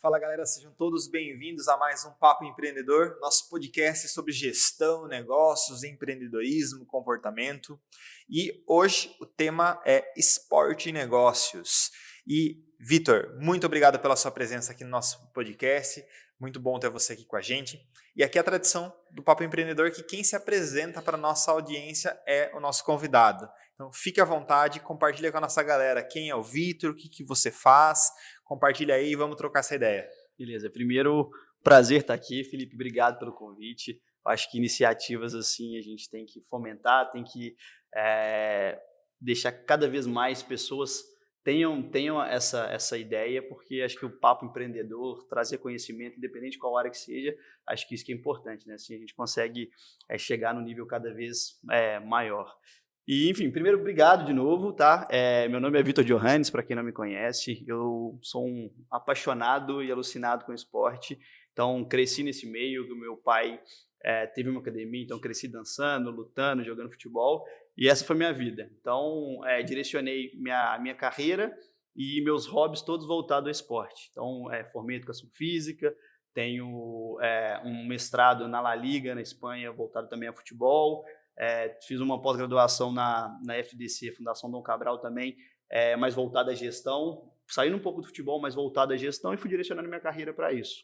Fala galera, sejam todos bem-vindos a mais um Papo Empreendedor, nosso podcast sobre gestão, negócios, empreendedorismo, comportamento. E hoje o tema é esporte e negócios. E Vitor, muito obrigado pela sua presença aqui no nosso podcast, muito bom ter você aqui com a gente. E aqui é a tradição do Papo Empreendedor que quem se apresenta para a nossa audiência é o nosso convidado. Então fique à vontade, compartilha com a nossa galera quem é o Vitor, o que você faz. Compartilha aí e vamos trocar essa ideia. Beleza. Primeiro, prazer estar aqui, Felipe. Obrigado pelo convite. Acho que iniciativas assim a gente tem que fomentar, tem que deixar cada vez mais pessoas tenham essa ideia, porque acho que o papo empreendedor, trazer conhecimento, independente de qual área que seja, acho que isso que é importante, né? Assim a gente consegue chegar no nível cada vez maior. E, enfim, primeiro, obrigado de novo, tá? Meu nome é Vitor Johannes, para quem não me conhece. Eu sou um apaixonado e alucinado com esporte. Então, cresci nesse meio. O meu pai teve uma academia, então cresci dançando, lutando, jogando futebol. E essa foi a minha vida. Então, direcionei minha carreira e meus hobbies todos voltados ao esporte. Então, formei em educação física, tenho um mestrado na La Liga, na Espanha, voltado também a futebol. Fiz uma pós-graduação na FDC, Fundação Dom Cabral também, mais voltada à gestão, saindo um pouco do futebol, mas voltada à gestão, e fui direcionando minha carreira para isso.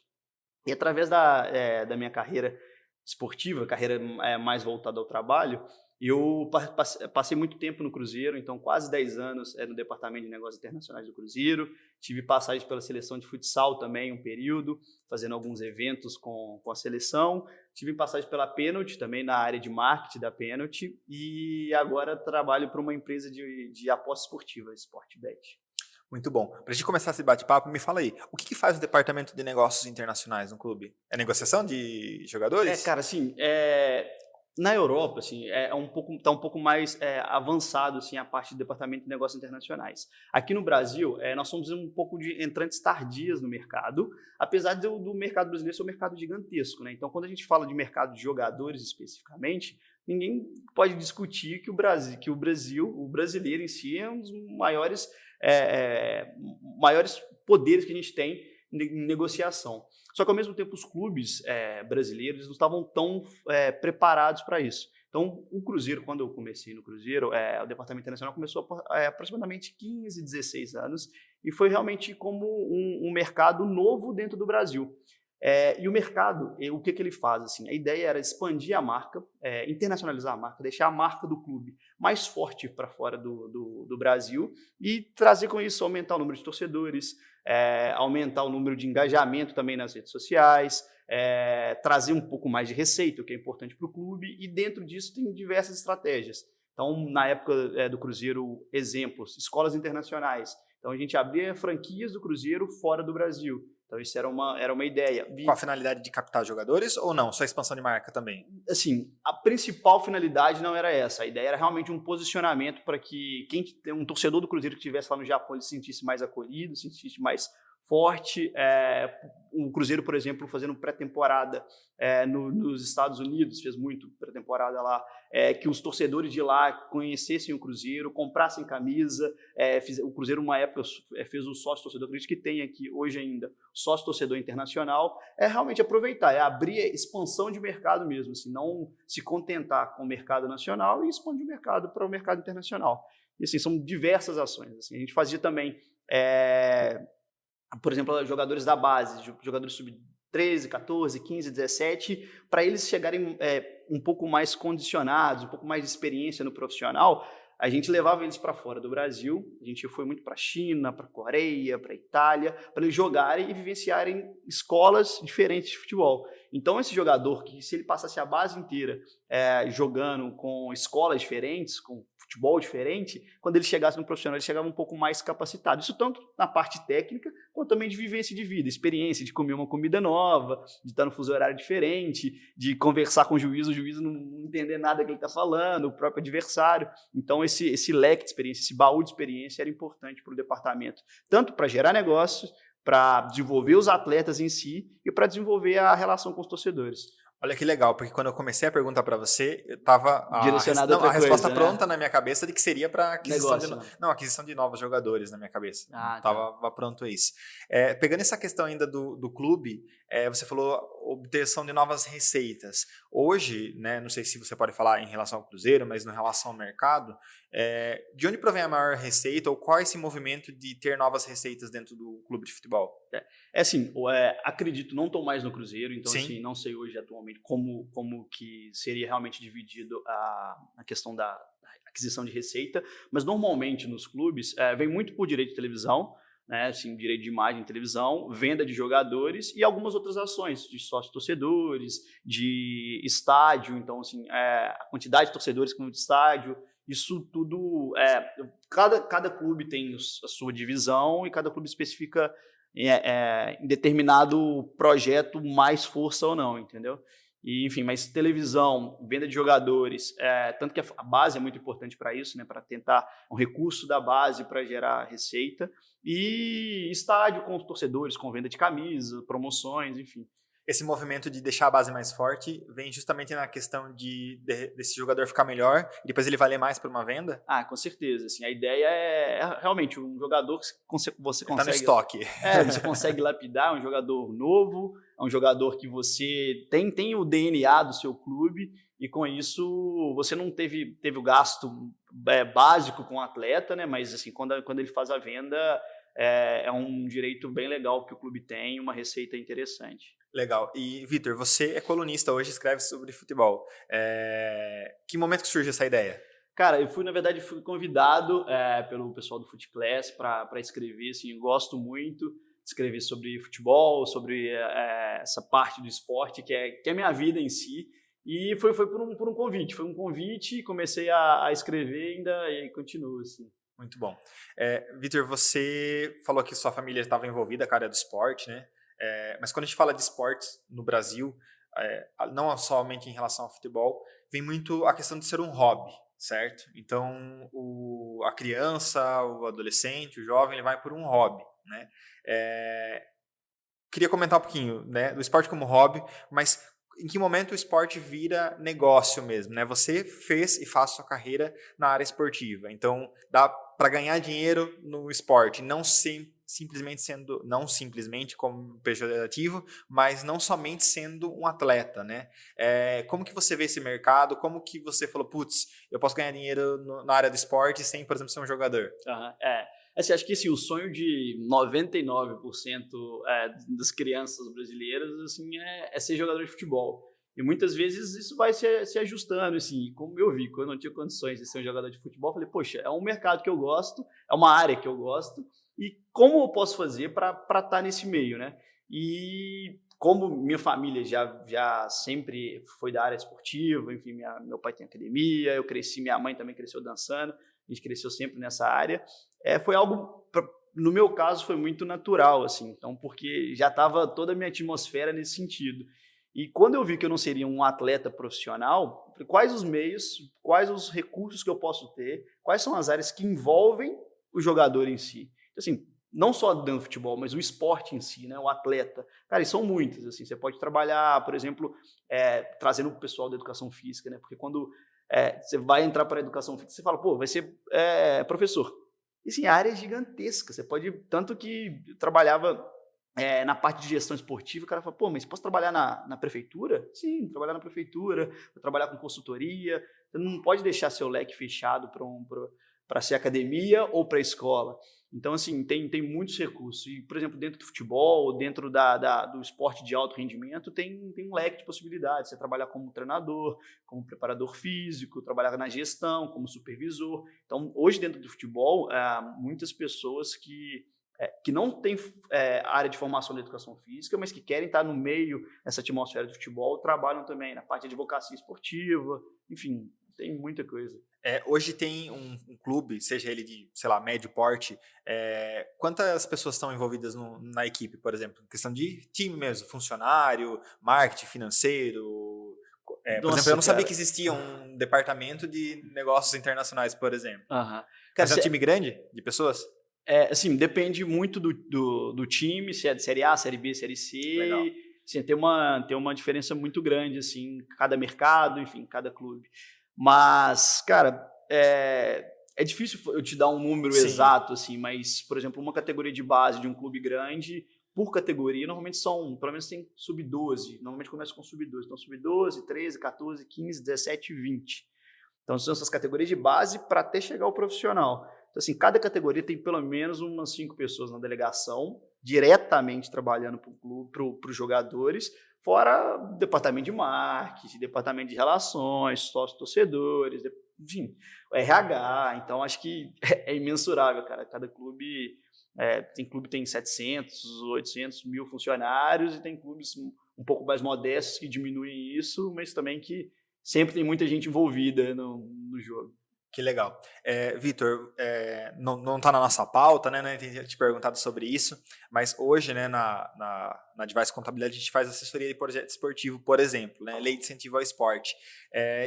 E através da minha carreira esportiva, carreira mais voltada ao trabalho, eu passei muito tempo no Cruzeiro, então quase 10 anos no Departamento de Negócios Internacionais do Cruzeiro. Tive passagem pela seleção de futsal também, um período, fazendo alguns eventos com a seleção. Tive passagem pela Pênalti, também na área de marketing da Pênalti. E agora trabalho para uma empresa de aposta esportiva, Sportbet. Muito bom. Para a gente começar esse bate-papo, me fala aí, o que faz o Departamento de Negócios Internacionais no clube? É negociação de jogadores? Cara, assim, na Europa, assim, tá um pouco mais avançado assim, a parte do Departamento de Negócios Internacionais. Aqui no Brasil, nós somos um pouco de entrantes tardias no mercado, apesar do mercado brasileiro ser um mercado gigantesco, né? Então, quando a gente fala de mercado de jogadores especificamente, ninguém pode discutir que o brasileiro em si é um dos maiores poderes que a gente tem em negociação. Só que, ao mesmo tempo, os clubes brasileiros não estavam tão preparados para isso. Então, o Cruzeiro, quando eu comecei no Cruzeiro, o Departamento Internacional começou há aproximadamente 15, 16 anos, e foi realmente como um mercado novo dentro do Brasil. E o mercado, o que ele faz? Assim, a ideia era expandir a marca, internacionalizar a marca, deixar a marca do clube mais forte para fora do Brasil e trazer com isso, aumentar o número de torcedores, aumentar o número de engajamento também nas redes sociais, trazer um pouco mais de receita, o que é importante para o clube, e dentro disso tem diversas estratégias. Então, na época do Cruzeiro, exemplos, escolas internacionais. Então, a gente abria franquias do Cruzeiro fora do Brasil. Então, isso era uma ideia. Com a finalidade de captar jogadores ou não? Só expansão de marca também? Assim, a principal finalidade não era essa. A ideia era realmente um posicionamento para que um torcedor do Cruzeiro que estivesse lá no Japão ele se sentisse mais acolhido, se sentisse mais forte. O Cruzeiro, por exemplo, fazendo pré-temporada nos Estados Unidos, fez muito pré-temporada lá, que os torcedores de lá conhecessem o Cruzeiro, comprassem camisa. O Cruzeiro, uma época, fez o sócio-torcedor, acredito que tem aqui hoje ainda, sócio-torcedor internacional. Realmente aproveitar, abrir a expansão de mercado mesmo, assim, não se contentar com o mercado nacional e expandir o mercado para o mercado internacional. E assim, são diversas ações. Assim, a gente fazia também... por exemplo, jogadores da base, jogadores sub-13, 14, 15, 17, para eles chegarem um pouco mais condicionados, um pouco mais de experiência no profissional, a gente levava eles para fora do Brasil, a gente foi muito para a China, para a Coreia, para a Itália, para eles jogarem e vivenciarem escolas diferentes de futebol. Então, esse jogador, que se ele passasse a base inteira jogando com escolas diferentes, com futebol diferente, quando ele chegasse no profissional, ele chegava um pouco mais capacitado. Isso tanto na parte técnica, quanto também de vivência de vida, experiência de comer uma comida nova, de estar no fuso horário diferente, de conversar com o juiz não entender nada que ele está falando, o próprio adversário. Então, esse leque de experiência, esse baú de experiência era importante para o departamento, tanto para gerar negócios, para desenvolver os atletas em si e para desenvolver a relação com os torcedores. Olha que legal, porque quando eu comecei a perguntar para você, eu tava Direcionado a a outra resposta coisa, né? pronta na minha cabeça de que seria para aquisição de Negócio, né? não, aquisição de novos jogadores na minha cabeça. Ah, tá. Tava pronto isso. Pegando essa questão ainda do clube, você falou obtenção de novas receitas. Hoje, né, não sei se você pode falar em relação ao Cruzeiro, mas em relação ao mercado, de onde provém a maior receita ou qual é esse movimento de ter novas receitas dentro do clube de futebol? Assim, acredito, não estou mais no Cruzeiro, então Sim. assim, não sei hoje atualmente como que seria realmente dividido a questão da aquisição de receita, mas normalmente nos clubes vem muito por direito de televisão, né, assim, direito de imagem de televisão, venda de jogadores e algumas outras ações de sócios torcedores, de estádio, então assim, a quantidade de torcedores que vão de estádio, isso tudo, cada clube tem a sua divisão e cada clube especifica em determinado projeto mais força ou não, entendeu? E, enfim, mas televisão, venda de jogadores, tanto que a base é muito importante para isso, né, para tentar um recurso da base para gerar receita, e estádio com os torcedores, com venda de camisa, promoções, enfim. Esse movimento de deixar a base mais forte vem justamente na questão desse jogador ficar melhor e depois ele valer mais por uma venda? Ah, com certeza. Assim, a ideia é realmente um jogador que você Tá no consegue. estoque. Você consegue lapidar, um jogador novo, é um jogador que você tem o DNA do seu clube e com isso você não teve o gasto básico com o atleta, né? Mas assim, quando ele faz a venda, é um direito bem legal que o clube tem, uma receita interessante. Legal. E, Vitor, você é colunista hoje, escreve sobre futebol. Que momento que surge essa ideia? Cara, na verdade, fui convidado pelo pessoal do FootClass para escrever, assim, eu gosto muito de escrever sobre futebol, sobre essa parte do esporte, que é a minha vida em si, e foi por um convite, comecei a escrever e continuo, assim. Muito bom. Vitor, você falou que sua família estava envolvida com a área do esporte, né? Mas quando a gente fala de esportes no Brasil, não somente em relação ao futebol, vem muito a questão de ser um hobby, certo? Então, a criança, o adolescente, o jovem, ele vai por um hobby, né? Queria comentar um pouquinho, né, do esporte como hobby, mas em que momento o esporte vira negócio mesmo, né? Você fez e faz sua carreira na área esportiva, então dá para ganhar dinheiro no esporte, não simplesmente como pejorativo, mas não somente sendo um atleta, né? Como que você vê esse mercado? Como que você falou, putz, eu posso ganhar dinheiro na área do esporte sem, por exemplo, ser um jogador? Assim, acho que assim, o sonho de 99% das crianças brasileiras assim, é ser jogador de futebol. E muitas vezes isso vai se ajustando, assim, como eu vi, quando eu não tinha condições de ser um jogador de futebol, eu falei, poxa, é um mercado que eu gosto, é uma área que eu gosto, e como eu posso fazer para estar nesse meio, né? E como minha família já sempre foi da área esportiva, enfim, meu pai tem academia, eu cresci, minha mãe também cresceu dançando, a gente cresceu sempre nessa área, foi algo, no meu caso, foi muito natural, assim, então, porque já estava toda a minha atmosfera nesse sentido. E quando eu vi que eu não seria um atleta profissional, falei, quais os meios, quais os recursos que eu posso ter, quais são as áreas que envolvem o jogador em si. Assim, não só dentro do futebol, mas o esporte em si, né, o atleta. Cara, e são muitas, assim, você pode trabalhar, por exemplo, trazendo o pessoal da educação física, né, porque quando você vai entrar para a educação física, você fala, pô, vai ser professor. E sim, a área é gigantesca, você pode, tanto que eu trabalhava na parte de gestão esportiva, o cara fala, pô, mas posso trabalhar na prefeitura? Sim, trabalhar na prefeitura, trabalhar com consultoria, você não pode deixar seu leque fechado para ser academia ou para escola. Então, assim, tem muitos recursos. E, por exemplo, dentro do futebol, dentro do esporte de alto rendimento, tem um leque de possibilidades. Você trabalhar como treinador, como preparador físico, trabalhar na gestão, como supervisor. Então, hoje, dentro do futebol, muitas pessoas que não têm área de formação de educação física, mas que querem estar no meio dessa atmosfera do futebol, trabalham também na parte de advocacia esportiva, enfim, tem muita coisa. Hoje tem um clube, seja ele de, sei lá, médio porte, quantas pessoas estão envolvidas na equipe, por exemplo? Questão de time mesmo, funcionário, marketing financeiro. Por exemplo, eu não sabia que existia um departamento de negócios internacionais, por exemplo. Mas é um time grande de pessoas? Assim, depende muito do time, se é de Série A, Série B, Série C. Legal. Assim, tem uma diferença muito grande, assim, cada mercado, enfim, cada clube. Mas, cara, é difícil eu te dar um número Sim. exato, assim, mas, por exemplo, uma categoria de base de um clube grande, por categoria, normalmente pelo menos tem sub-12, normalmente começa com sub-12, então sub-12, 13, 14, 15, 17 e 20. Então são essas categorias de base para até chegar ao profissional. Então, assim, cada categoria tem pelo menos umas 5 pessoas na delegação, diretamente trabalhando para os jogadores, fora departamento de marketing, departamento de relações, sócios torcedores, enfim, o RH. Então, acho que é imensurável, cara. Cada clube, tem clube que tem 700, 800 mil funcionários e tem clubes um pouco mais modestos que diminuem isso, mas também que sempre tem muita gente envolvida no jogo. Que legal. Vitor, não está na nossa pauta, né? Não tinha te perguntado sobre isso, mas hoje, né, na Advice Contabilidade, a gente faz assessoria de projeto esportivo, por exemplo, né? Lei de incentivo ao esporte.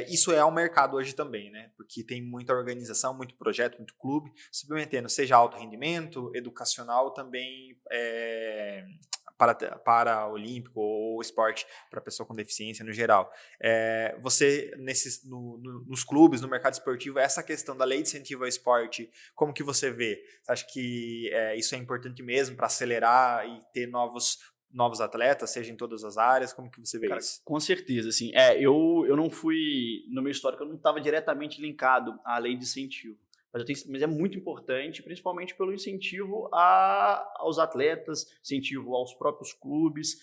Isso é um mercado hoje também, né? Porque tem muita organização, muito projeto, muito clube, submetendo, seja alto rendimento, educacional, também para olímpico ou esporte para pessoa com deficiência no geral. Você, nos clubes, no mercado esportivo, essa questão da lei de incentivo ao esporte, como que você vê? Você acha que isso é importante mesmo para acelerar e ter novos atletas, seja em todas as áreas? Como que você vê isso? Com certeza, assim, eu não fui, no meu histórico, eu não estava diretamente linkado à lei de incentivo. Mas é muito importante, principalmente pelo incentivo aos atletas, incentivo aos próprios clubes.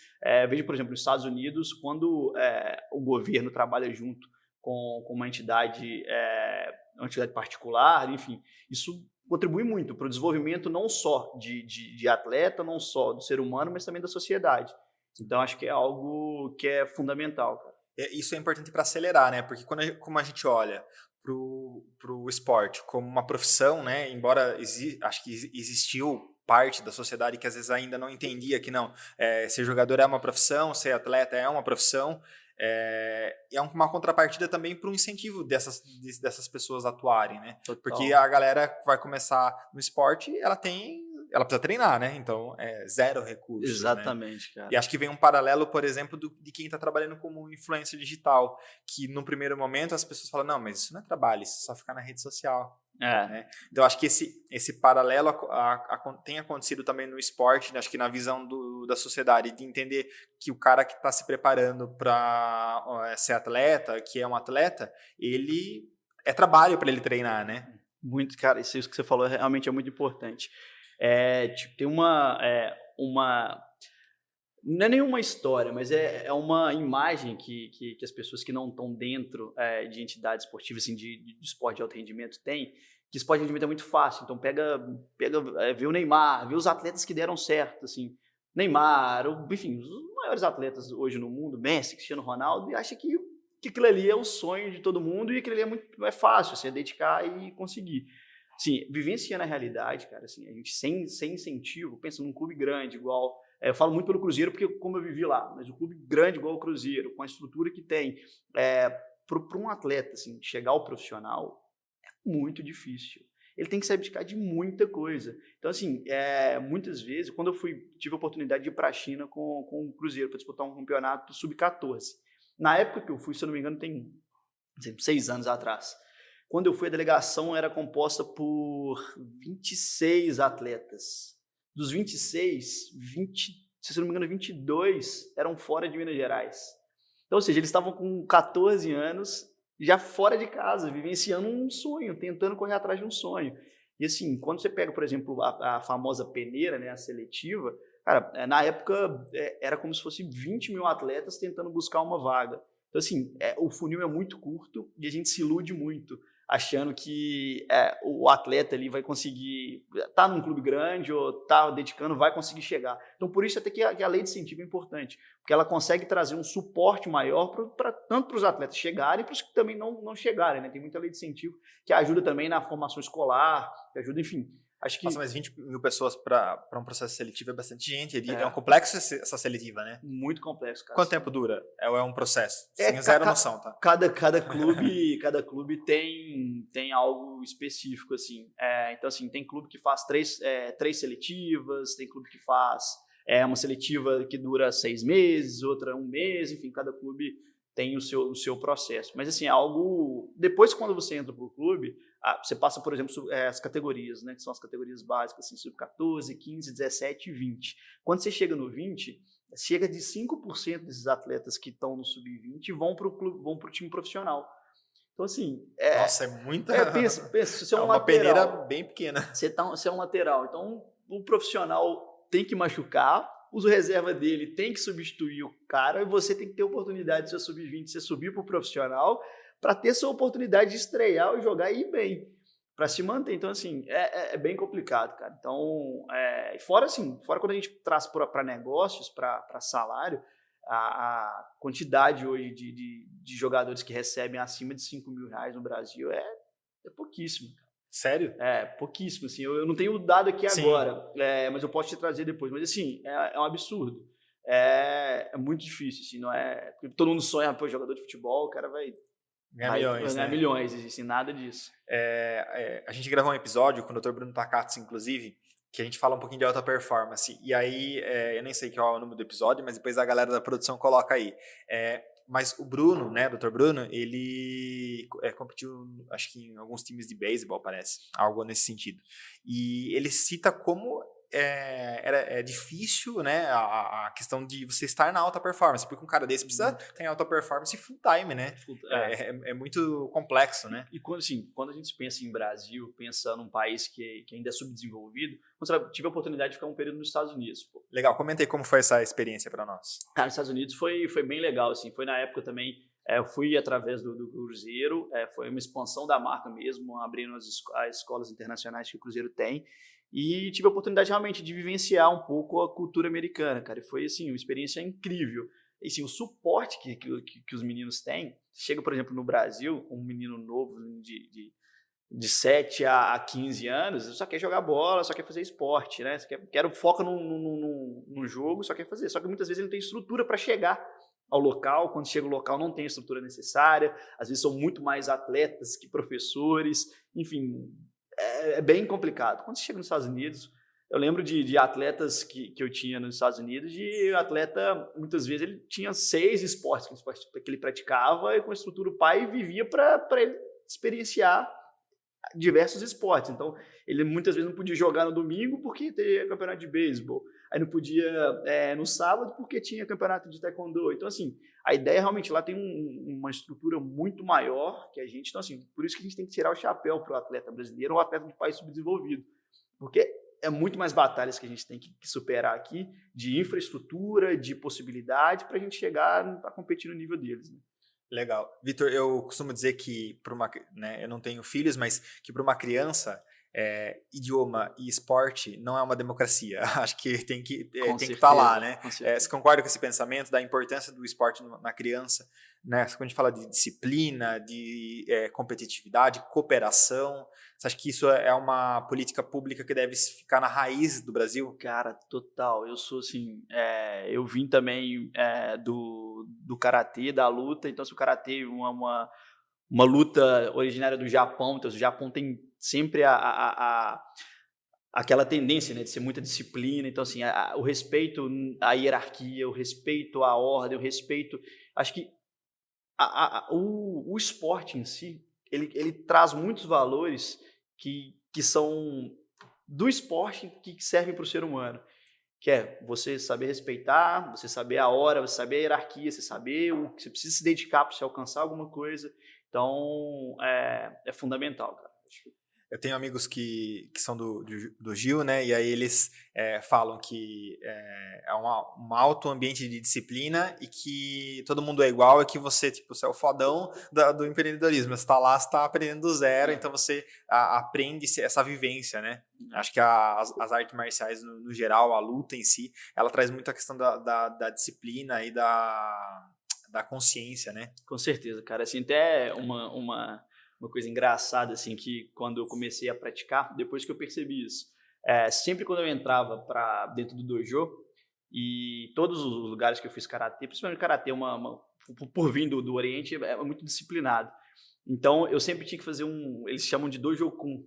Veja, por exemplo, nos Estados Unidos, quando o governo trabalha junto com uma entidade particular, enfim, isso contribui muito para o desenvolvimento não só de atleta, não só do ser humano, mas também da sociedade. Então, acho que é algo que é fundamental, cara. Isso é importante para acelerar, né? Porque como a gente olha para o esporte como uma profissão, né? Embora acho que existiu parte da sociedade que às vezes ainda não entendia que não, ser jogador é uma profissão, ser atleta é uma profissão, é uma contrapartida também para o incentivo dessas pessoas atuarem, né? Total. Porque a galera que vai começar no esporte, ela precisa treinar, né? Então, zero recursos. Exatamente, né? cara. E acho que vem um paralelo, por exemplo, de quem está trabalhando como influencer digital, que no primeiro momento as pessoas falam, não, mas isso não é trabalho, isso é só ficar na rede social. Né? Então, acho que esse paralelo tem acontecido também no esporte, né? Acho que na visão da sociedade, de entender que o cara que está se preparando para ser atleta, que é um atleta, ele é trabalho para ele treinar, né? Muito, cara, isso que você falou realmente é muito importante. Tem não é nenhuma história, mas é uma imagem que as pessoas que não estão dentro de entidades esportivas, assim, de esporte de alto rendimento têm, que esporte de rendimento é muito fácil. Então vê o Neymar, vê os atletas que deram certo, assim, Neymar, enfim, os maiores atletas hoje no mundo, Messi, Cristiano Ronaldo, e acha que aquilo ali é o sonho de todo mundo e aquilo ali é fácil, assim, é dedicar e conseguir. Sim, vivenciando a realidade, cara, assim, a gente sem incentivo, pensa num clube grande igual. Eu falo muito pelo Cruzeiro porque como eu vivi lá, mas o clube grande igual o Cruzeiro, com a estrutura que tem, para um atleta assim, chegar ao profissional é muito difícil. Ele tem que se abdicar de muita coisa. Então, assim, muitas vezes, quando eu tive a oportunidade de ir para a China com o Cruzeiro para disputar um campeonato sub-14. Na época que eu fui, se eu não me engano, tem 6 anos atrás. Quando eu fui, a delegação era composta por 26 atletas. Dos 26, 20, se não me engano, 22 eram fora de Minas Gerais. Então, ou seja, eles estavam com 14 anos, já fora de casa, vivenciando um sonho, tentando correr atrás de um sonho. E assim, quando você pega, por exemplo, a famosa peneira, né, a seletiva, cara, na época era como se fosse 20 mil atletas tentando buscar uma vaga. Então, assim, o funil é muito curto e a gente se ilude muito, achando que o atleta ali vai conseguir estar num clube grande ou estar dedicando, vai conseguir chegar. Então, por isso até que a lei de incentivo é importante, porque ela consegue trazer um suporte maior tanto para os atletas chegarem, para os que também não chegarem. Né? Tem muita lei de incentivo que ajuda também na formação escolar, que ajuda, enfim. Acho que... Nossa, mas 20 mil pessoas para um processo seletivo é bastante gente. É um complexo essa seletiva, né? Muito complexo, cara. Quanto tempo dura? É um processo? Sem zero noção, tá? Cada clube tem algo específico, assim. Então, assim, tem clube que faz três seletivas, tem clube que faz é uma seletiva que dura 6 meses, outra 1 mês, enfim, cada clube tem o seu processo. Mas, assim, algo... Depois, quando você entra para o clube, você passa, por exemplo, as categorias, né? Que são as categorias básicas, assim, sub-14, 15, 17 e 20. Quando você chega no 20, chega de 5% desses atletas que estão no sub-20 vão para o clube, vão para o time profissional. Então, assim... Nossa, é muita... pensa, se você é um uma lateral, peneira bem pequena. Você é um lateral. Então, o profissional tem que machucar, o reserva dele tem que substituir o cara e você tem que ter oportunidade de ser sub-20, você subir para o profissional para ter sua oportunidade de estrear e jogar e ir bem, para se manter. Então, assim, é bem complicado, cara. Então, fora quando a gente traz para negócios, para salário, a quantidade hoje de jogadores que recebem acima de R$5.000 no Brasil é pouquíssimo. Sério? Pouquíssimo, assim, eu não tenho o dado aqui Sim. agora, mas eu posso te trazer depois, mas assim, é um absurdo, é muito difícil, assim, não é, todo mundo sonha, pô, jogador de futebol, o cara vai ganhar milhões, assim, nada disso. A gente gravou um episódio com o Dr. Bruno Takatsu, inclusive, que a gente fala um pouquinho de alta performance, e aí, eu nem sei qual é o número do episódio, mas depois a galera da produção coloca aí. Mas o Bruno, né, Dr. Bruno, ele competiu, acho que em alguns times de beisebol, parece, algo nesse sentido. E ele cita como é difícil, né, a questão de você estar na alta performance, porque um cara desse precisa ter alta performance full time, né? É muito complexo, né? E quando a gente pensa em Brasil, pensa num país que ainda é subdesenvolvido, eu tive a oportunidade de ficar um período nos Estados Unidos. Pô. Legal, comenta aí como foi essa experiência para nós. Cara, nos Estados Unidos foi bem legal, assim, foi na época também, eu fui através do Cruzeiro, foi uma expansão da marca mesmo, abrindo as escolas internacionais que o Cruzeiro tem, e tive a oportunidade realmente de vivenciar um pouco a cultura americana, cara, e foi assim, uma experiência incrível. E, assim, o suporte que os meninos têm, chega, por exemplo, no Brasil, um menino novo de 7 a 15 anos, só quer jogar bola, só quer fazer esporte, né? Foca no jogo, só quer fazer. Só que muitas vezes ele não tem estrutura para chegar ao local, quando chega ao local não tem a estrutura necessária, às vezes são muito mais atletas que professores, enfim, é bem complicado. Quando você chega nos Estados Unidos, eu lembro de atletas que eu tinha nos Estados Unidos, de atleta, muitas vezes ele tinha 6 esportes que ele praticava, e com a estrutura o pai vivia para ele experienciar diversos esportes. Então, ele muitas vezes não podia jogar no domingo porque teria campeonato de beisebol. Aí não podia no sábado porque tinha campeonato de taekwondo. Então, assim, a ideia realmente lá tem uma estrutura muito maior que a gente. Então, assim, por isso que a gente tem que tirar o chapéu para o atleta brasileiro ou atleta de país subdesenvolvido. Porque é muito mais batalhas que a gente tem que superar aqui, de infraestrutura, de possibilidade, para a gente chegar a competir no nível deles, né? Legal. Vitor, eu costumo dizer que, eu não tenho filhos, mas que para uma criança, idioma e esporte não é uma democracia. Acho que tem que estar lá, né? Você concorda com esse pensamento da importância do esporte na criança? Né? Quando a gente fala de disciplina, de competitividade, cooperação, você acha que isso é uma política pública que deve ficar na raiz do Brasil? Cara, total. Eu sou assim, eu vim também do karatê, da luta. Então, se o karatê é uma luta originária do Japão, então o Japão tem sempre aquela tendência, né, de ser muita disciplina. Então, assim, o respeito à hierarquia, o respeito à ordem, o respeito... Acho que o esporte em si, ele traz muitos valores que são do esporte que servem para o ser humano, que é você saber respeitar, você saber a hora, você saber a hierarquia, você saber o que você precisa se dedicar para você alcançar alguma coisa. Então, é fundamental, cara. Eu tenho amigos que são do Gil, né? E aí eles falam que é um alto ambiente de disciplina e que todo mundo é igual, e que você é o fodão do empreendedorismo. Você está lá, você está aprendendo do zero, então você aprende essa vivência, né? Acho que as artes marciais, no geral, a luta em si, ela traz muito a questão da disciplina e da consciência, né? Com certeza, cara. Assim, até uma coisa engraçada, assim, que quando eu comecei a praticar, depois que eu percebi isso, sempre quando eu entrava para dentro do dojo, e todos os lugares que eu fiz karatê, principalmente karatê, por vir do Oriente, é muito disciplinado. Então, eu sempre tinha que fazer eles chamam de dojokun,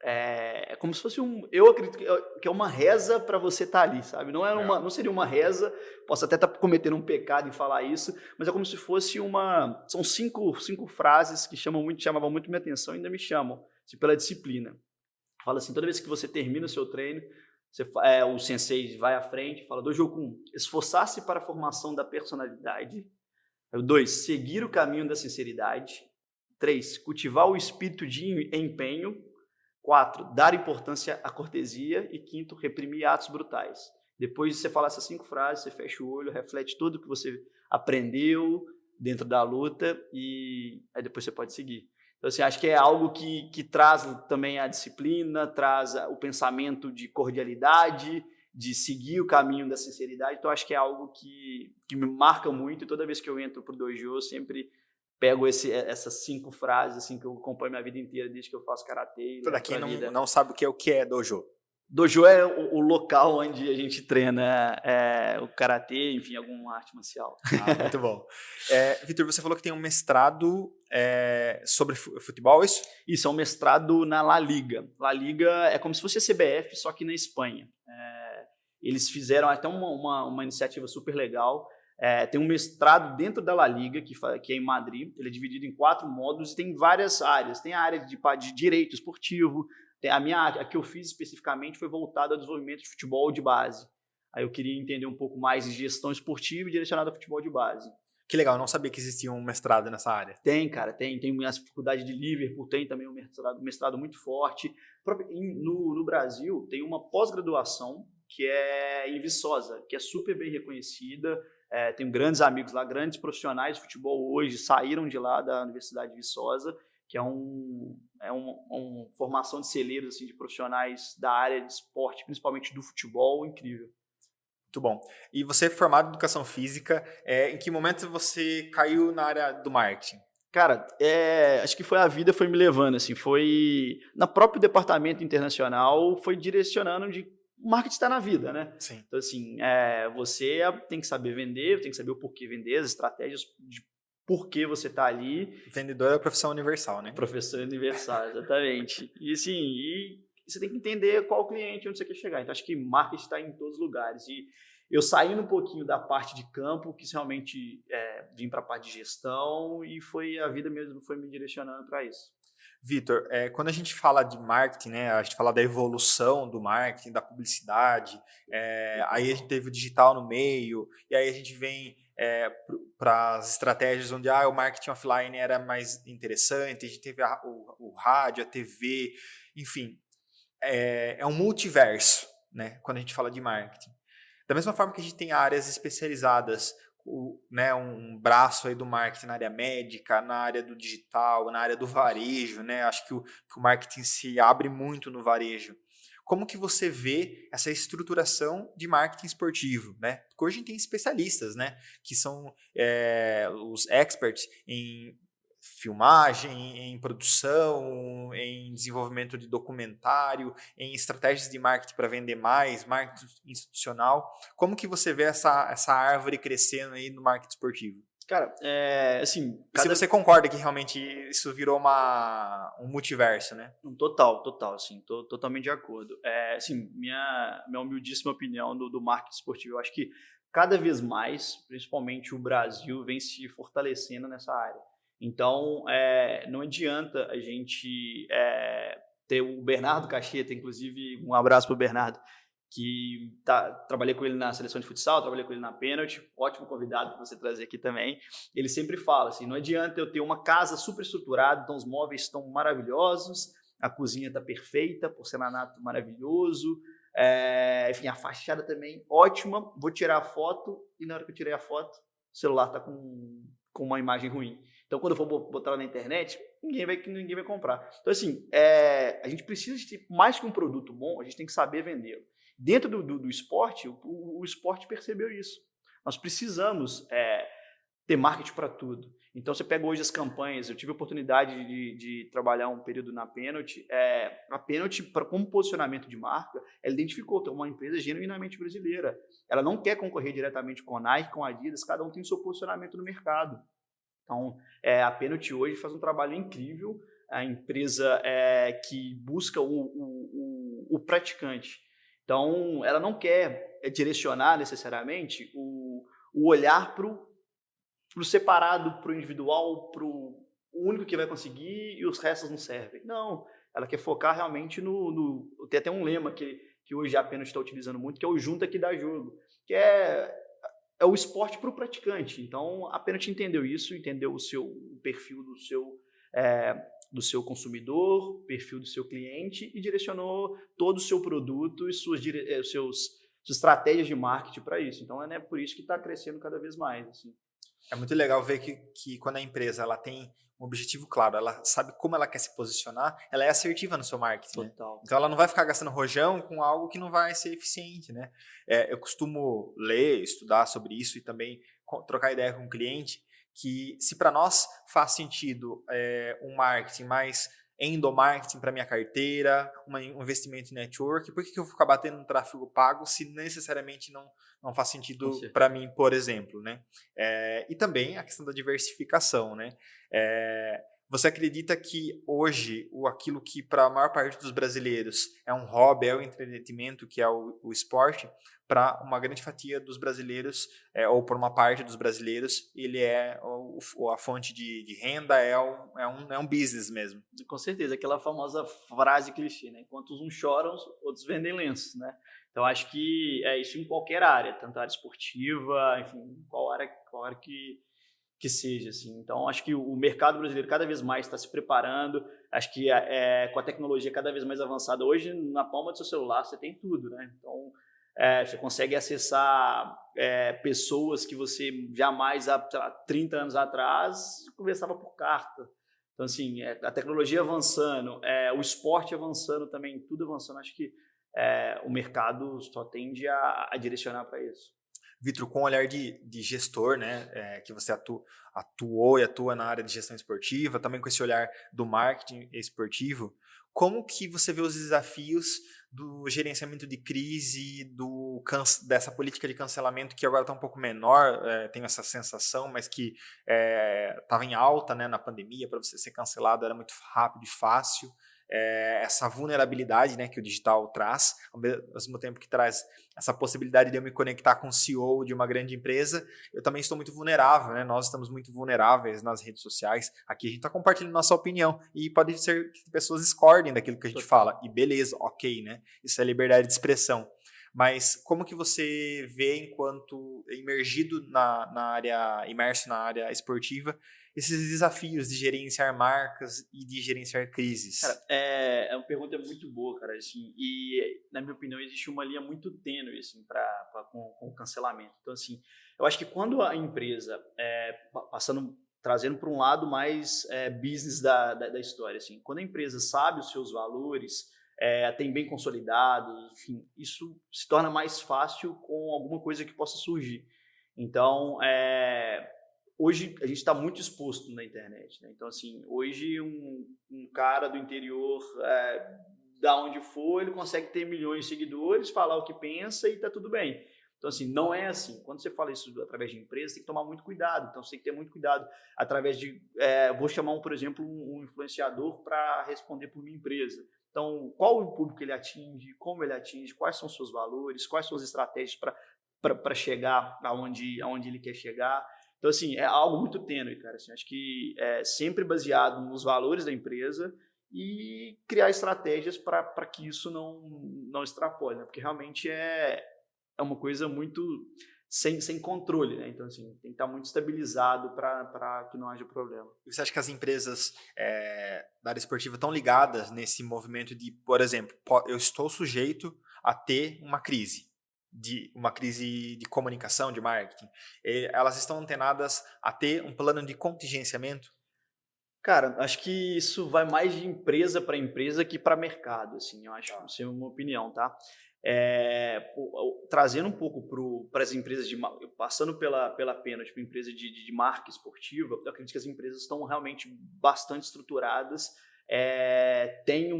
É como se fosse eu acredito que é uma reza para você estar ali, sabe? Não seria uma reza, posso até estar cometendo um pecado em falar isso, mas é como se fosse são cinco frases que chamavam muito minha atenção e ainda me chamam, assim, pela disciplina. Fala assim, toda vez que você termina o seu treino, o sensei vai à frente e fala, Dojo Kun, esforçar-se para a formação da personalidade. 2, seguir o caminho da sinceridade. 3, cultivar o espírito de empenho. 4, dar importância à cortesia. E 5, reprimir atos brutais. Depois de você falar essas 5 frases, você fecha o olho, reflete tudo que você aprendeu dentro da luta e aí depois você pode seguir. Então, assim, acho que é algo que traz também a disciplina, traz o pensamento de cordialidade, de seguir o caminho da sinceridade. Então, acho que é algo que me marca muito e toda vez que eu entro para o dojo, eu sempre pego essas 5 frases assim, que eu acompanho minha vida inteira desde que eu faço karatê. Para quem não sabe o que é dojo. Dojo é o local onde a gente treina o karatê, enfim, alguma arte marcial. Muito bom. Vitor, você falou que tem um mestrado sobre futebol, isso? Isso, é um mestrado na La Liga. La Liga é como se fosse a CBF, só que na Espanha. Eles fizeram até uma iniciativa super legal. Tem um mestrado dentro da La Liga, que é em Madrid. Ele é dividido em 4 módulos e tem várias áreas. Tem a área de direito esportivo. A que eu fiz especificamente foi voltada ao desenvolvimento de futebol de base. Aí eu queria entender um pouco mais de gestão esportiva e direcionada ao futebol de base. Que legal, eu não sabia que existia um mestrado nessa área. Tem, cara, tem a faculdade de Liverpool, tem também um mestrado muito forte. No Brasil, tem uma pós-graduação que é em Viçosa, que é super bem reconhecida. Tenho grandes amigos lá, grandes profissionais de futebol hoje, saíram de lá da Universidade de Viçosa, que é uma formação de celeiros assim, de profissionais da área de esporte, principalmente do futebol, incrível. Muito bom. E você é formado em Educação Física, em que momento você caiu na área do marketing? Cara, acho que a vida foi me levando, assim, foi no próprio departamento internacional, foi direcionando de o marketing está na vida, né? Sim. Então, assim, você tem que saber vender, tem que saber o porquê vender, as estratégias de por que você está ali. Vendedor é a profissão universal, né? Profissão universal, exatamente. E assim, você tem que entender qual cliente, onde você quer chegar. Então, acho que marketing está em todos os lugares. E eu saindo um pouquinho da parte de campo, quis realmente vim para a parte de gestão e a vida mesmo foi me direcionando para isso. Vitor, quando a gente fala de marketing, né, a gente fala da evolução do marketing, da publicidade, aí a gente teve o digital no meio, e aí a gente vem para as estratégias onde o marketing offline era mais interessante, a gente teve o rádio, a TV, enfim, é um multiverso, né, quando a gente fala de marketing. Da mesma forma que a gente tem áreas especializadas, né, um braço aí do marketing na área médica, na área do digital, na área do varejo, né? Acho que o marketing se abre muito no varejo. Como que você vê essa estruturação de marketing esportivo, né? Porque hoje a gente tem especialistas, né, que são os experts em filmagem, em produção, em desenvolvimento de documentário, em estratégias de marketing para vender mais, marketing institucional. Como que você vê essa árvore crescendo aí no marketing esportivo? Cara, assim... Se você concorda que realmente isso virou um multiverso, né? Total, assim, tô totalmente de acordo. Assim, minha humildíssima opinião do marketing esportivo, eu acho que cada vez mais, principalmente o Brasil, vem se fortalecendo nessa área. Então, não adianta a gente ter o Bernardo Cacheta, inclusive um abraço para o Bernardo, que trabalhei com ele na seleção de futsal, trabalhei com ele na pênalti, ótimo convidado para você trazer aqui também. Ele sempre fala assim, não adianta eu ter uma casa super estruturada, então os móveis estão maravilhosos, a cozinha está perfeita, porcelanato maravilhoso, enfim, a fachada também ótima, vou tirar a foto e na hora que eu tirei a foto, o celular está com uma imagem ruim. Então, quando eu for botar ela na internet, ninguém vai comprar. Então, assim, a gente precisa de ter mais que um produto bom, a gente tem que saber vendê-lo. Dentro do esporte, o esporte percebeu isso. Nós precisamos ter marketing para tudo. Então, você pega hoje as campanhas, eu tive a oportunidade de trabalhar um período na Pênalti. A Pênalti, como posicionamento de marca, ela identificou que é uma empresa genuinamente brasileira. Ela não quer concorrer diretamente com a Nike, com a Adidas, cada um tem o seu posicionamento no mercado. Então, a Pênalti hoje faz um trabalho incrível a empresa que busca o praticante. Então, ela não quer direcionar necessariamente o olhar para o separado, para o individual, para o único que vai conseguir e os restos não servem. Não, ela quer focar realmente tem até um lema que hoje a Pênalti está utilizando muito, que é o junta que dá jogo, que é o esporte para o praticante. Então, a Pênalti entendeu isso, entendeu o perfil do seu consumidor, perfil do seu cliente e direcionou todo o seu produto e suas estratégias de marketing para isso. Então, é por isso que está crescendo cada vez mais. Assim. É muito legal ver que quando a empresa ela tem um objetivo claro, ela sabe como ela quer se posicionar, ela é assertiva no seu marketing. Né? Então ela não vai ficar gastando rojão com algo que não vai ser eficiente. Né? Eu costumo ler, estudar sobre isso e também trocar ideia com o cliente, que se para nós faz sentido um marketing mais endomarketing para minha carteira, um investimento em network, por que eu vou ficar batendo no tráfego pago se necessariamente não faz sentido para mim, por exemplo, né? E também a questão da diversificação, né? Você acredita que hoje aquilo que para a maior parte dos brasileiros é um hobby, é o entretenimento, que é o esporte, para uma grande fatia dos brasileiros, ou por uma parte dos brasileiros, ele é a fonte de renda, é um business mesmo? Com certeza, aquela famosa frase clichê, né? Enquanto uns choram, outros vendem lenços, né? Então, acho que é isso em qualquer área, tanto área esportiva, enfim, qual área que seja, assim. Então, acho que o mercado brasileiro cada vez mais está se preparando, acho que com a tecnologia cada vez mais avançada, hoje na palma do seu celular você tem tudo, né? Então, você consegue acessar pessoas que você jamais, há 30 anos atrás, conversava por carta. Então, assim, a tecnologia avançando, o esporte avançando também, tudo avançando, acho que o mercado só tende a direcionar para isso. Vitor, com o olhar de gestor, né, que você atuou e atua na área de gestão esportiva, também com esse olhar do marketing esportivo, como que você vê os desafios do gerenciamento de crise, dessa política de cancelamento que agora está um pouco menor, tenho essa sensação, mas que estava em alta, né, na pandemia, para você ser cancelado era muito rápido e fácil. Essa vulnerabilidade, né, que o digital traz, ao mesmo tempo que traz essa possibilidade de eu me conectar com o CEO de uma grande empresa, eu também estou muito vulnerável, né? Nós estamos muito vulneráveis nas redes sociais. Aqui a gente está compartilhando nossa opinião e pode ser que pessoas discordem daquilo que a gente fala. E beleza, ok, né? Isso é liberdade de expressão. Mas como que você vê, enquanto imerso na área esportiva, esses desafios de gerenciar marcas e de gerenciar crises? Cara, é uma pergunta muito boa, cara, assim, e na minha opinião existe uma linha muito tênue, assim, com o cancelamento. Então, assim, eu acho que quando a empresa, trazendo para um lado mais business da história, assim, quando a empresa sabe os seus valores, tem bem consolidados, enfim, isso se torna mais fácil com alguma coisa que possa surgir. Então, hoje a gente está muito exposto na internet, né? Então, assim, hoje um cara do interior, da onde for, ele consegue ter milhões de seguidores, falar o que pensa e tá tudo bem. Então, assim, não é assim. Quando você fala isso através de empresa, tem que tomar muito cuidado. Então, você tem que ter muito cuidado através de... vou chamar, por exemplo, um influenciador para responder por minha empresa. Então, qual o público ele atinge, como ele atinge, quais são os seus valores, quais são as estratégias para chegar aonde ele quer chegar. Então, assim, é algo muito tênue, cara. Assim, acho que é sempre baseado nos valores da empresa e criar estratégias para que isso não extrapole, né? Porque realmente é uma coisa muito sem controle, né? Então, assim, tem que estar muito estabilizado para que não haja problema. Você acha que as empresas da área esportiva estão ligadas nesse movimento de, por exemplo, eu estou sujeito a ter uma crise de comunicação, de marketing? Elas estão antenadas a ter um plano de contingenciamento? Cara, acho que isso vai mais de empresa para empresa que para mercado, assim, eu acho, isso é uma opinião, tá? Trazendo um pouco para as empresas, passando pela Pênalti, para empresa de marca esportiva, eu acredito que as empresas estão realmente bastante estruturadas, têm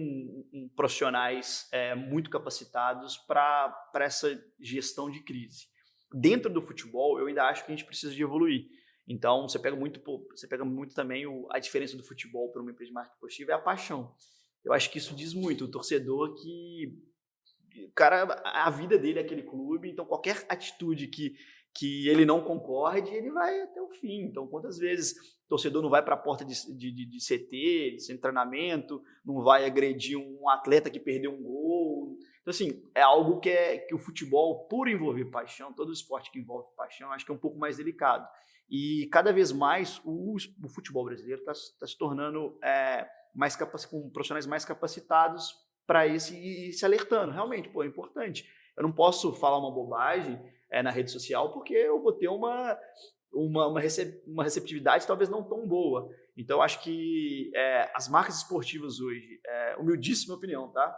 profissionais muito capacitados para essa gestão de crise. Dentro do futebol, eu ainda acho que a gente precisa de evoluir. Então, você pega muito também a diferença do futebol para uma empresa de marketing esportivo é a paixão. Eu acho que isso diz muito. O torcedor que o cara, a vida dele é aquele clube, então qualquer atitude que ele não concorde, ele vai até o fim. Então, quantas vezes o torcedor não vai para a porta de CT, de centro de treinamento, não vai agredir um atleta que perdeu um gol. Então, assim, é algo que o futebol, por envolver paixão, todo esporte que envolve paixão, acho que é um pouco mais delicado. E cada vez mais o futebol brasileiro está se tornando com profissionais mais capacitados para isso e se alertando. Realmente, pô, é importante. Eu não posso falar uma bobagem na rede social porque eu vou ter uma receptividade talvez não tão boa. Então, eu acho que as marcas esportivas hoje, humildíssima opinião, tá?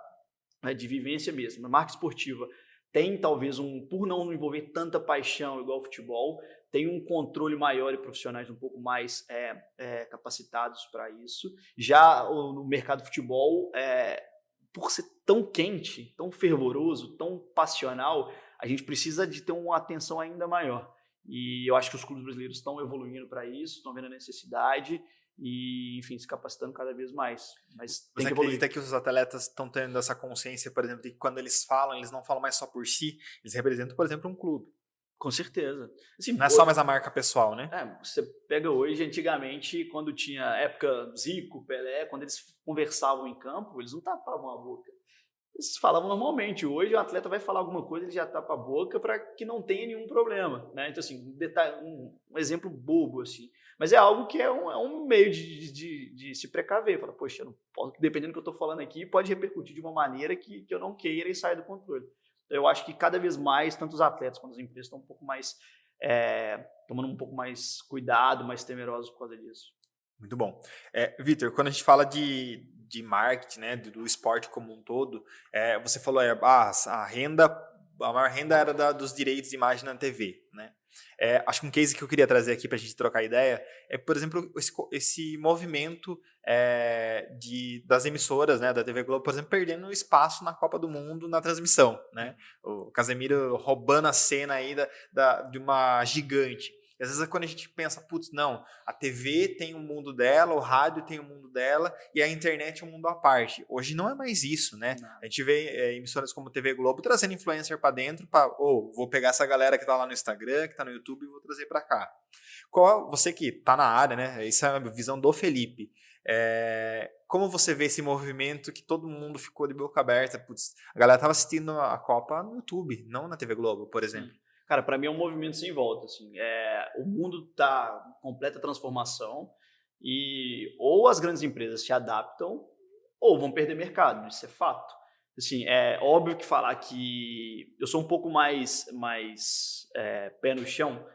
De vivência mesmo. A marca esportiva tem talvez por não envolver tanta paixão igual o futebol, tem um controle maior e profissionais um pouco mais capacitados para isso. Já no mercado de futebol, por ser tão quente, tão fervoroso, tão passional, a gente precisa de ter uma atenção ainda maior. E eu acho que os clubes brasileiros estão evoluindo para isso, estão vendo a necessidade e, enfim, se capacitando cada vez mais. Mas Você acredita que os atletas estão tendo essa consciência, por exemplo, de que quando eles falam, eles não falam mais só por si, eles representam, por exemplo, um clube. Com certeza. Assim, não é só mais a marca pessoal, né? Você pega hoje, antigamente, quando tinha época Zico, Pelé, quando eles conversavam em campo, eles não tapavam a boca. Eles falavam normalmente. Hoje o atleta vai falar alguma coisa, ele já tapa a boca para que não tenha nenhum problema, né? Então, assim, um exemplo bobo, assim. Mas é algo que é um meio de se precaver. Fala, poxa, não posso, dependendo do que eu estou falando aqui, pode repercutir de uma maneira que eu não queira e saia do controle. Então, eu acho que cada vez mais, tanto os atletas quanto as empresas estão um pouco mais, tomando um pouco mais cuidado, mais temerosos por causa disso. Muito bom. Vitor, quando a gente fala de marketing, né, do esporte como um todo, você falou a maior renda era dos direitos de imagem na TV, né? Acho que um case que eu queria trazer aqui para a gente trocar ideia é, por exemplo, esse movimento das emissoras, né, da TV Globo, por exemplo, perdendo espaço na Copa do Mundo na transmissão, né? O Casemiro roubando a cena aí de uma gigante. E às vezes quando a gente pensa, putz, não, a TV tem um mundo dela, o rádio tem um mundo dela e a internet é um mundo à parte. Hoje não é mais isso, né? Não. A gente vê emissoras como TV Globo trazendo influencer para dentro, vou pegar essa galera que tá lá no Instagram, que tá no YouTube e vou trazer para cá. Você que tá na área, né? Isso é a visão do Felipe. Como você vê esse movimento que todo mundo ficou de boca aberta? Putz, a galera tava assistindo a Copa no YouTube, não na TV Globo, por exemplo. Sim. Cara, para mim é um movimento sem volta. Assim. O mundo está em completa transformação e ou as grandes empresas se adaptam ou vão perder mercado. Isso é fato. Assim, é óbvio que falar que eu sou um pouco mais pé no chão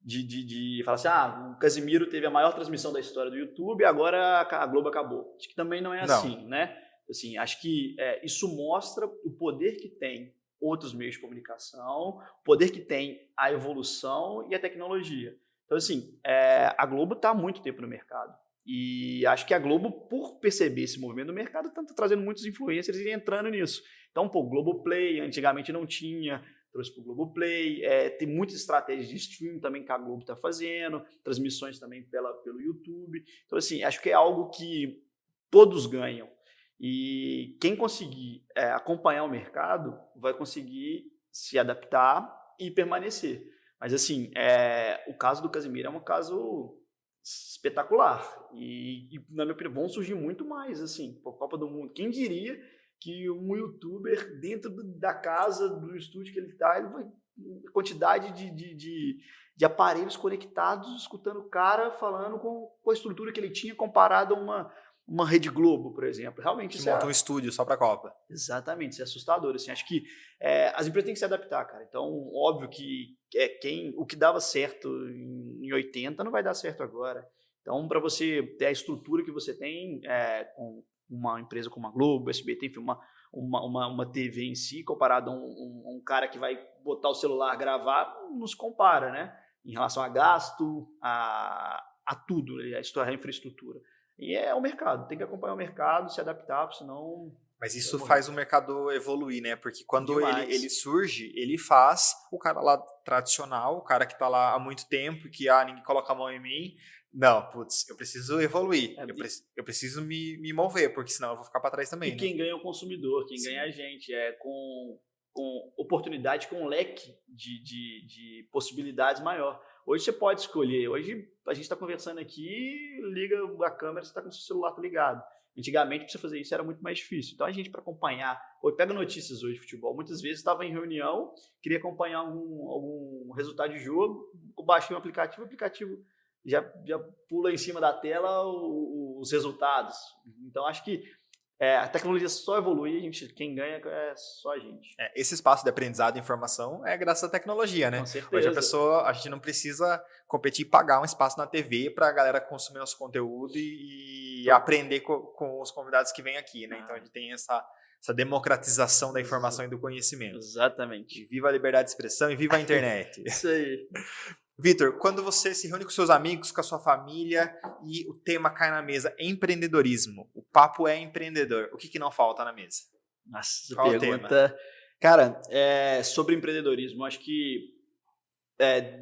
de falar assim, o Casemiro teve a maior transmissão da história do YouTube e agora a Globo acabou. Acho que também não é assim, né? Assim, acho que isso mostra o poder que tem outros meios de comunicação, o poder que tem a evolução e a tecnologia. Então, assim, a Globo está há muito tempo no mercado. E acho que a Globo, por perceber esse movimento do mercado, está trazendo muitos influencers e entrando nisso. Então, o Globoplay, antigamente não tinha, trouxe para o Globoplay. Tem muitas estratégias de streaming também que a Globo está fazendo, transmissões também pelo YouTube. Então, assim, acho que é algo que todos ganham. E quem conseguir acompanhar o mercado vai conseguir se adaptar e permanecer. Mas, assim, o caso do Casemiro é um caso espetacular. E, na minha opinião, vão surgir muito mais, assim, por Copa do Mundo. Quem diria que um youtuber, dentro da casa, do estúdio que ele está, ele vai quantidade de aparelhos conectados, escutando o cara falando com a estrutura que ele tinha comparado a uma Rede Globo, por exemplo. Realmente que monta um estúdio só para a Copa. Exatamente, isso é assustador. Assim, acho que as empresas têm que se adaptar, cara. Então, óbvio que o que dava certo em 80 não vai dar certo agora. Então, para você ter a estrutura que você tem com uma empresa como a Globo, SBT, enfim, uma TV em si, comparado a um cara que vai botar o celular, gravar, não se compara, né? Em relação a gasto, a tudo, a infraestrutura. E é o mercado, tem que acompanhar o mercado, se adaptar, senão Mas isso faz o mercado evoluir, né? Porque quando ele surge, ele faz o cara lá tradicional, o cara que tá lá há muito tempo, que ninguém coloca a mão em mim. Não, putz, eu preciso evoluir, eu preciso me mover, porque senão eu vou ficar para trás também. E quem ganha é o consumidor, quem ganha é a gente, com oportunidade, com um leque de possibilidades maior. Hoje você pode escolher, hoje a gente está conversando aqui, liga a câmera, você está com o seu celular ligado. Antigamente, para você fazer isso, era muito mais difícil. Então, a gente, para acompanhar, pega notícias hoje de futebol, muitas vezes estava em reunião, queria acompanhar algum resultado de jogo, baixei um aplicativo, o aplicativo já pula em cima da tela os resultados. Então, acho que a tecnologia só evolui, quem ganha é só a gente. Esse espaço de aprendizado e informação é graças à tecnologia, né? Com certeza. Hoje a gente não precisa competir e pagar um espaço na TV para a galera consumir nosso conteúdo e aprender com os convidados que vêm aqui, né? Então a gente tem essa democratização da informação e do conhecimento. Exatamente. E viva a liberdade de expressão e viva a internet. Isso aí. Vitor, quando você se reúne com seus amigos, com a sua família e o tema cai na mesa, empreendedorismo, o papo é empreendedor, o que não falta na mesa? Nossa, essa pergunta... Cara, sobre empreendedorismo, acho que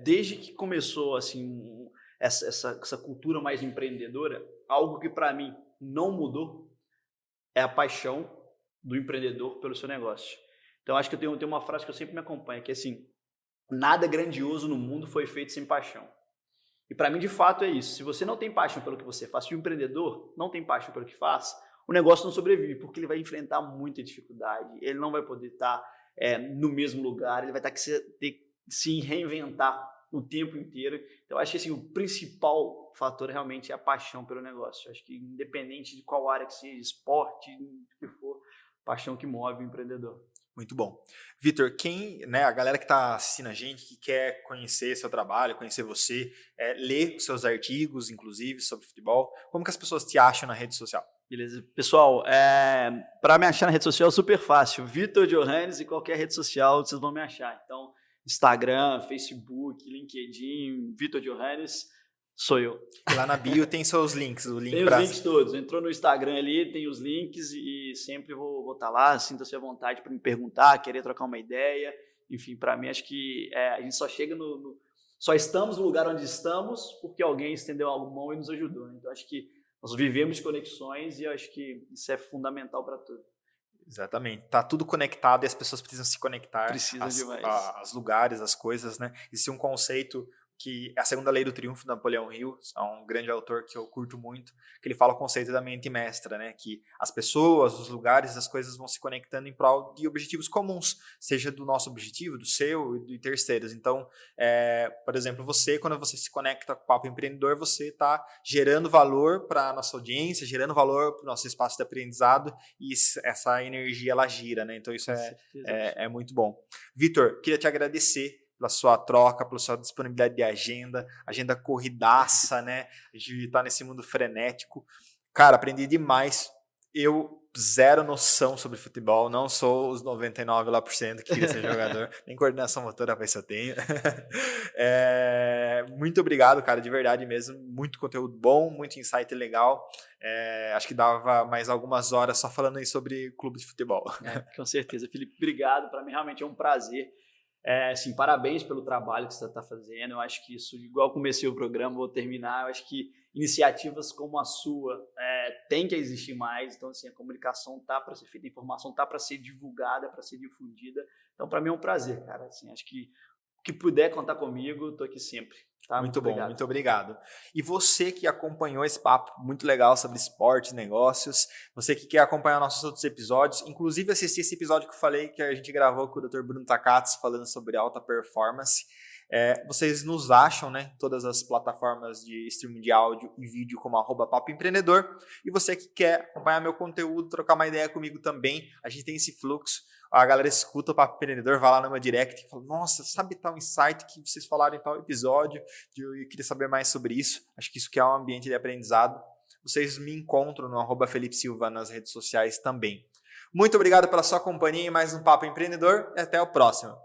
desde que começou assim, essa cultura mais empreendedora, algo que para mim não mudou é a paixão do empreendedor pelo seu negócio. Então, acho que eu tenho uma frase que eu sempre me acompanha, que é assim: nada grandioso no mundo foi feito sem paixão. E para mim, de fato, é isso. Se você não tem paixão pelo que você faz, se o empreendedor não tem paixão pelo que faz, o negócio não sobrevive, porque ele vai enfrentar muita dificuldade, ele não vai poder estar no mesmo lugar, ele vai ter que se reinventar o tempo inteiro. Então, acho que assim, o principal fator realmente é a paixão pelo negócio. Acho que independente de qual área que seja, esporte, o que for, paixão que move o empreendedor. Muito bom. Vitor, a galera que está assistindo a gente, que quer conhecer seu trabalho, conhecer você, ler os seus artigos, inclusive, sobre futebol, como que as pessoas te acham na rede social? Beleza. Pessoal, para me achar na rede social é super fácil. Vitor Johannes, e qualquer rede social vocês vão me achar. Então, Instagram, Facebook, LinkedIn, Vitor Johannes, sou eu. E lá na bio tem seus links. Tem os links todos. Entrou no Instagram ali, tem os links e sempre vou estar lá. Sinta-se à vontade para me perguntar, querer trocar uma ideia. Enfim, para mim, acho que a gente só chega só estamos no lugar onde estamos porque alguém estendeu a mão e nos ajudou. Então, acho que nós vivemos de conexões e eu acho que isso é fundamental para tudo. Exatamente. Tá tudo conectado e as pessoas precisam se conectar. Precisa demais. Aos lugares, às coisas, né? Existe um conceito que é a segunda lei do triunfo, do Napoleão Hill, é um grande autor que eu curto muito, que ele fala o conceito da mente mestra, né? Que as pessoas, os lugares, as coisas vão se conectando em prol de objetivos comuns, seja do nosso objetivo, do seu e de terceiros. Então, por exemplo, quando você se conecta com o Papo Empreendedor, você está gerando valor para a nossa audiência, gerando valor para o nosso espaço de aprendizado e essa energia, ela gira, né? Então, isso é muito bom. Vitor, queria te agradecer pela sua troca, pela sua disponibilidade de agenda corridaça, né? A gente está nesse mundo frenético. Cara, aprendi demais. Eu zero noção sobre futebol, não sou os 99% que queria ser jogador, nem coordenação motora, vai se eu tenho. Muito obrigado, cara, de verdade mesmo. Muito conteúdo bom, muito insight legal. Acho que dava mais algumas horas só falando aí sobre clube de futebol. Com certeza, Felipe. Obrigado. Para mim realmente é um prazer. Assim, parabéns pelo trabalho que você está fazendo. Eu acho que isso, igual comecei o programa, vou terminar. Eu acho que iniciativas como a sua tem que existir mais. Então, assim, a comunicação tá para ser feita, a informação tá para ser divulgada, para ser difundida. Então, para mim é um prazer, cara. Assim, acho que o que puder contar comigo, estou aqui sempre. Tá? Muito bom, muito obrigado. E você que acompanhou esse papo muito legal sobre esporte, negócios, você que quer acompanhar nossos outros episódios, inclusive assistir esse episódio que eu falei, que a gente gravou com o Dr. Bruno Takats, falando sobre alta performance, vocês nos acham, né, todas as plataformas de streaming de áudio e vídeo como @papoempreendedor. E você que quer acompanhar meu conteúdo, trocar uma ideia comigo também, a gente tem esse fluxo. A galera escuta o Papo Empreendedor, vai lá no meu direct e fala: nossa, sabe tal insight que vocês falaram em tal episódio? Eu queria saber mais sobre isso. Acho que isso que é um ambiente de aprendizado. Vocês me encontram no @Felipe Silva nas redes sociais também. Muito obrigado pela sua companhia em mais um Papo Empreendedor e até o próximo.